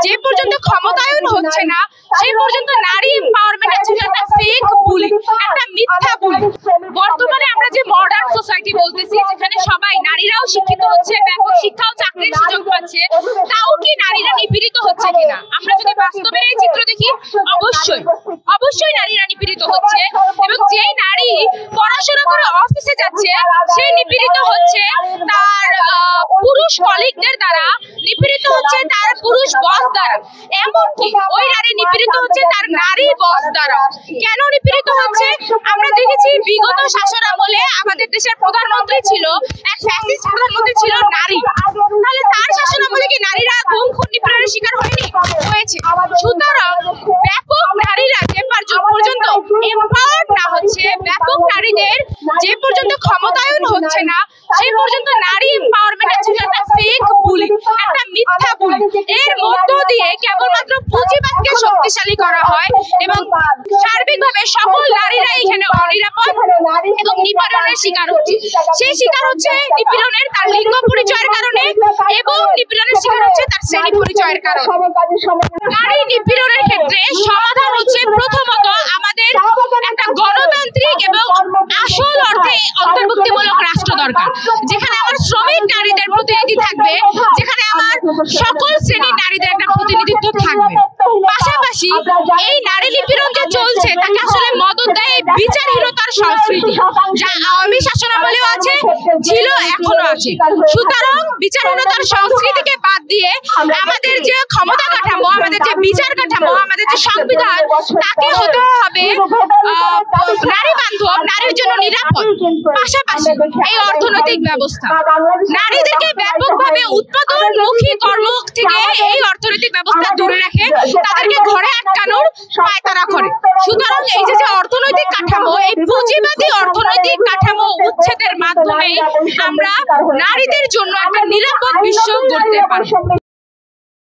যে পর্যন্ত ক্ষমতায়ন হচ্ছে না সেই পর্যন্ত নারী এম্পাওয়ারমেন্ট হচ্ছে একটা ফেক বুলি, একটা মিথ্যা বুলি। বর্তমানে আমরা যে মডার্ন সোসাইটি বলতেছি, যেখানে সবাই নারীরাও শিক্ষিত হচ্ছে, ব্যাপক শিক্ষা ও চাকরির সুযোগ পাচ্ছে, তাও কি নারীরা নিপীড়িত হচ্ছে কিনা? আমরা যদি বাস্তবের এই চিত্র দেখি, অবশ্যই নারীরা নিপীড়িত হচ্ছে। এবং যেই নারী পড়াশোনা করে অফিসে যাচ্ছে সে নিপীড়িত হচ্ছে তার পুরুষ কলিগদের দ্বারা, নিপীড়িত হচ্ছে তার পুরুষ বস দ্বারা, এমনকি ওই নারী নিপীড়িত হচ্ছে তার নারী বস দ্বারা। কেন নিপীড়িত হচ্ছে? আমরা দেখেছি বিগত শাসন আমলে আমাদের দেশের প্রধানমন্ত্রী ছিল এক ফ্যাসিস্ট প্রধানমন্ত্রী, ছিল নারী। তাহলে তার শাসন আমলে কি নারীরা গুম খুন নিপীড়নের শিকার হয়নি? হয়েছে। সুতরাং ব্যাপক নারীরা যে পর্যন্ত এম্পাওয়ার্ড না হচ্ছে, ব্যাপক নারীদের যে পর্যন্ত ক্ষমতায়ন হচ্ছে না সেই পর্যন্ত নারী এম্পাওয়ারমেন্ট হচ্ছে একটা ফেক বুলি, একটা মিথ্যা বুলি। এর মধ্য দিয়ে কেবলমাত্র পুঁজিবাদকে শক্তিশালী করা হয় এবং সার্বিকভাবে সকল নারীরা এখানে অনিরাপদ এবং নিপীড়নের শিকার হচ্ছে। সেই শিকার হচ্ছে নিপীড়নের তার লিঙ্গ পরিচয়ের কারণে এবং নিপীড়নের শিকার হচ্ছে তার শ্রেণী পরিচয়ের কারণে। নারী নিপীড়নের ক্ষেত্রে সমাধান হচ্ছে প্রথমত আমাদের একটা গণতান্ত্রিক এবং আসল অর্থে অন্তর্ভুক্তিমূলক রাষ্ট্র দরকার, যেখানে আমার শ্রমিক নারীদের প্রতিনিধি থাকবে, যেখানে আমার সকল শ্রেণীর নারীদের একটা প্রতিনিধিত্ব থাকবে। পাশাপাশি এই নারী নিপীড়ন যে চলছে তাকে আসলে মদত দেয় বিচারহীনতার সংস্কৃতি, যা আওয়ামী শাসনামলেও আছে, ছিল, এখনো আছে। সুতরাং বিচারহীনতার সংস্কৃতিকে বাদ দিয়ে আমাদের যে ক্ষমতা কাঠামো, আমাদের যে বিচার কাঠামো, আমাদের যে সংবিধান, তাকে হতে হবে নারী বান্ধব, নারীর জন্য নিরাপদ। পাশাপাশি এই অর্থনৈতিক ব্যবস্থা নারীদেরকে ব্যাপকভাবে উৎপাদনমুখী কর্ম থেকে এই অর্থনৈতিক ব্যবস্থা দূরে রাখে, তাদেরকে ঘরে আটকানোর পায়তারা করে। সুতরাং এই যে অর্থনৈতিক কাঠামো, এই পুঁজিবাদী অর্থনৈতিক কাঠামো উচ্ছেদের মাধ্যমে আমরা নারীদের জন্য একটা নিরাপদ বিশ্ব গড়তে পারব।